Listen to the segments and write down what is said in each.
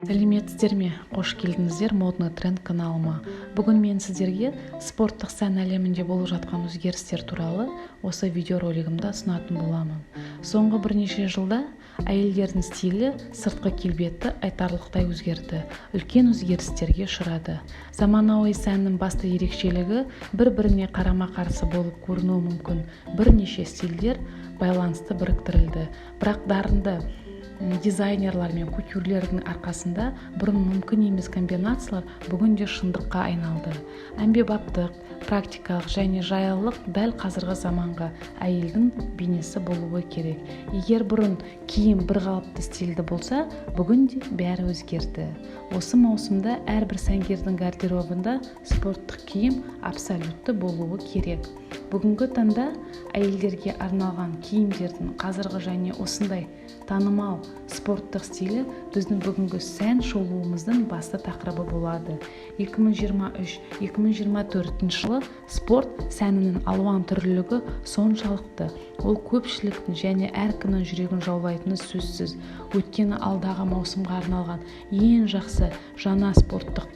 Сәлеметсіздер ме? Қош келдіңіздер модный тренд каналыма. Бүгін мен сіздерге спорттық сән әлемінде болып жатқан өзгерістер туралы осы видеоролигімді ұсынатын боламын. Соңғы бірнеше жылда әйелдердің стилі, сыртқы келбеті айтарлықтай өзгерді. Үлкен өзгерістерге ұшырады. Заманауи сәннің басты ерекшелігі бір-біріне қарама-қарсы болып көрінуі мүмкін. Бірнеше стильдер байланысты біріктірілді. Бірақ дарынды дизайнерлар мен кутюрлердің арқасында бұрын мүмкін емес комбинациялар бүгінде шындыққа айналды. Әмбебаптық, практикалық және жайлылық дәл қазіргі заманға әйелдің бейнесі болуы керек. Егер бұрын киім бір қалыпты стильді болса, бүгінде бәрі өзгерді. Осы маусымда әрбір сәнгердің гардеробында спорттық киім абсолютті болуы керек. Бүгінгі таңда әйелдерге арналған киімдердің қазіргі және осындай танымал спорттық стилі біздің бүгінгі сән шолуымыздың басты тақырыбы болады. 2023-2024 жылы спорт сәнінің алуан түрлілігі соншалықты. Ол көпшіліктің және әркімнің жүрегін жаулайтыны сөзсіз. Өйткені алдағы маусымға арналған ең жақсы жаңа спорттық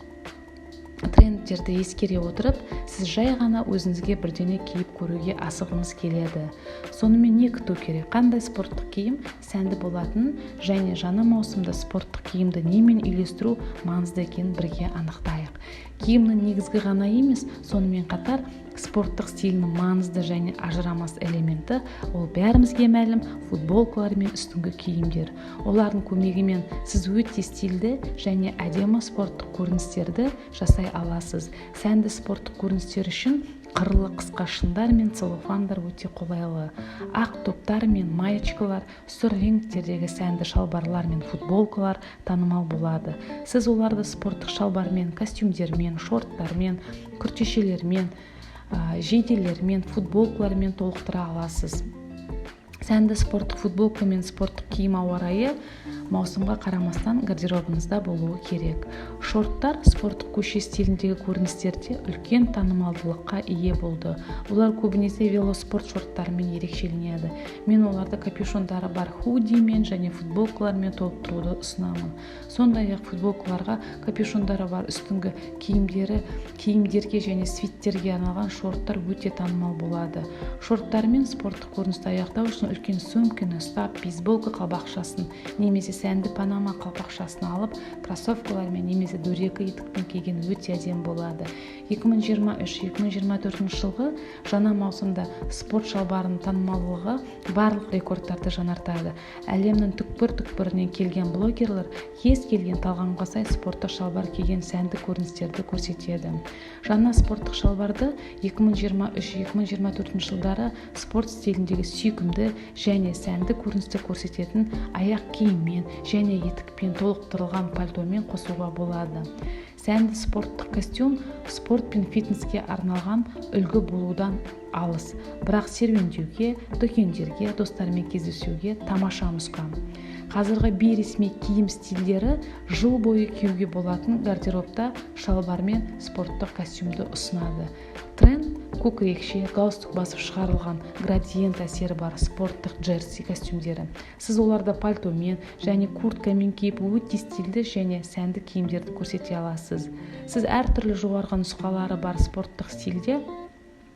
трендтерді ескере отырып, сіз жай ғана өзіңізге бірдеңе киіп көруге асығыңыз келеді. Сонымен не күту керек? Қандай спорттық киім сәнді болатынын және жаңа маусымда спорттық киімді немен үйлестіру маңызды екенін бірге анықтайық. Киімнің негізгі ғана емес, сонымен қатар спорттық стилінің маңызды және ажырамас элементі ол бәрімізге мәлім футболкалар мен үстіңгі киімдер. Олардың көмегімен сіз өте стильді және әдемі спорттық көріністерді жасай аласыз. Сәнді спорттық көріністер үшін қырлы қысқа шындар мен целлофандар өте қолайлы. Ақ топтар мен маечкалар, сұр реңдердегі сәнді шалбарлар мен футболкалар танымал болады. Сіз оларды спорттық шалбармен, костюмдермен, шорттармен, күртешелермен, жейделермен, футболкалармен толықтыра аласыз. Сәнді спорттық футболка мен спорттық киім ауа райы маусымға қарамастан гардеробыңызда болуы керек. Шорттар спорттық көше стиліндегі көріністерде үлкен танымалдылыққа ие болды. Олар көбінесе велоспорт шорттарымен ерекшеленеді. Мен оларды капюшондары бар худимен және футболкалармен толықтыруды ұсынамын. Сондай-ақ футболкаларға капюшондары бар үстіңгі киімдерге және свиттерге арналған шорттар өте танымал болады. Шорттармен спорттық көріністі аяқтау үшін үлкен сөмкені ұстап, бейсболка қалбақшасын немесе сәнді панама қалпақшасын алып, кроссовкалармен немесе дөрекі етікпен киген өте әдемі болады. 2023-2024 жылғы жаңа маусымда спорт шалбарының танымалдылығы барлық рекордтарды жаңартады. Әлемнің түкпір-түкпірінен келген блогерлер кез келген талғамға сай спорттық шалбар киген сәнді көріністерді көрсетеді. Жаңа спорттық шалбарды 2023-2024 жылдары спорт стиліндегі сүйкімді және сәнді көріністі көрсететін аяқ киіммен және етікпен толықтырылған пальтомен қосуға болады. Сәнді спорттық костюм спорт пен фитнеске арналған үлгі болудан алыс, бірақ серуендеуге, дүкендерге, достармен кездесуге тамаша нұсқа. Қазіргі бейресми киім стильдері жыл бойы киюге болатын гардеробта шалбар мен спорттық костюмді ұсынады. Тренд көкірекше, галстук басып шығарылған градиент әсері бар спорттық джерси костюмдері. Сіз оларды пальтомен және курткамен киіп өте стильді және сәнді киімдерді көрсете аласыз. Сіз әртүрлі жоғарғы нұсқалары бар спорттық стильді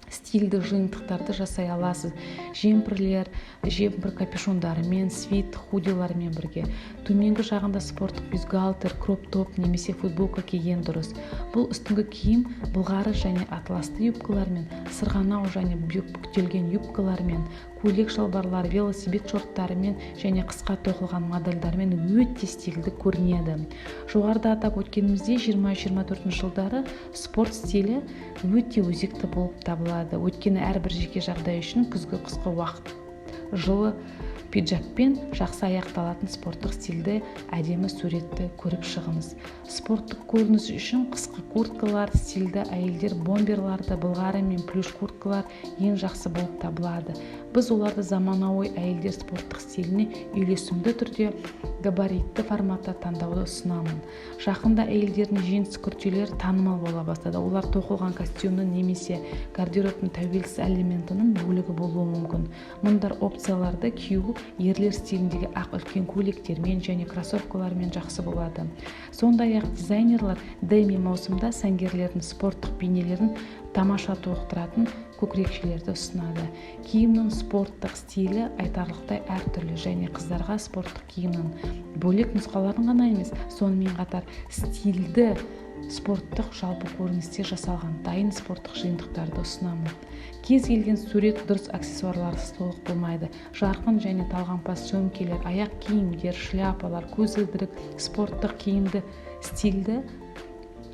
жиынтықтарды жасай аласыз. Жемпір капюшондарымен, свит, худилармен бірге. Төменгі жағында спорттық бюстгальтер, кроп-топ немесе футболка киген дұрыс. Бұл үстіңгі киім былғары және атласты юбкалармен, сырғанау және бүктелген юбкалармен, көйлек шалбарлар, велосипед шорттарымен және қысқа тоқылған модельдармен өте стильді көрінеді. Жоғарыда атап өткенімізде 2023 жылдары спорт стилі өте өзекті болып табылады. Өйткені әрбір жеке жағдай үшін күзгі қысқы уақыт жылы пиджакпен жақсы аяқталатын спорттық стильді әдемі суретті көріп шығыңыз. Спорттық көрініс үшін қысқы курткалар, стильді әйелдер бомберларды, былғары мен плюш курткалар ең жақсы болып табылады. Біз оларды заманауи әйелдер спорттық стиліне үйлесімді түрде габаритті форматта таңдауды ұсынамын. Жақында әйелдердің жеңіс күртелері танымал бола бастады. Олар тоқылған костюмнің немесе гардеробтың тәуелсіз элементінің бөлігі болуы мүмкін. Мұндар опцияларды кию ерлер стиліндегі ақ үлкен көйлектермен және кроссовкалармен жақсы болады. Сондай-ақ дизайнерлар Деми маусымда сәнгерлердің спорттық бейнелерін тамаша толықтыратын көкірекшелерді ұсынады. Киімнің спорттық стилі айтарлықтай әртүрлі және қыздарға спорттық киімнің бөлек нұсқаларын ғана емес, сонымен қатар стильді спорттық жалпы көріністе жасалған дайын спорттық жиынтықтарды ұсынамын. Кез келген сурет дұрыс аксессуарларсыз толық болмайды. Жарқын және талғампаз сөмкелер, аяқ киімдер, шляпалар, көзілдірік спорттық киімді стильді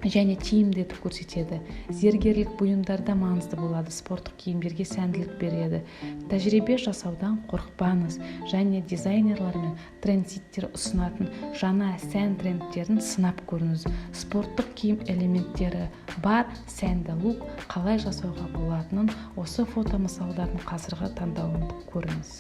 және тиімді етіп көрсетеді. Зергерлік бұйымдарда маңызды болады, спорттық киімдерге сәнділік береді. Тәжірибе жасаудан қорықпаңыз және дизайнерлар мен трендсеттер ұсынатын жаңа сән трендтерін сынап көріңіз. Спорттық киім элементтері бар сәнді лук қалай жасауға болатынын осы фото мысалдардың қазіргі таңдауын көріңіз.